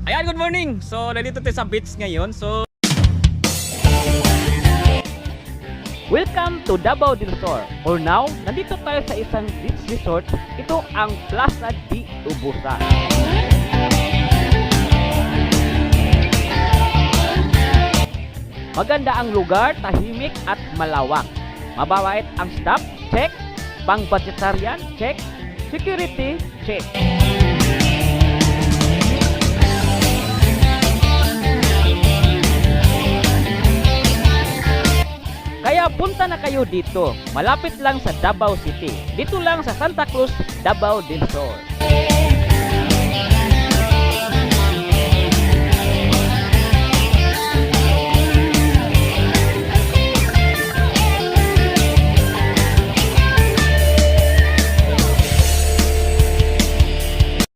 Ayan, good morning! So, nandito tayo sa beach ngayon. So, Welcome to Davao del Sur. For now, nandito tayo sa isang beach resort. Ito ang Plaza de Ubusa. Maganda ang lugar, tahimik at malawak. Mababait ang staff, check. Pang-budgetarian, check. Security, check. Kaya punta na kayo dito. Malapit lang sa Davao City. Dito lang sa Santa Cruz, Davao del Sur.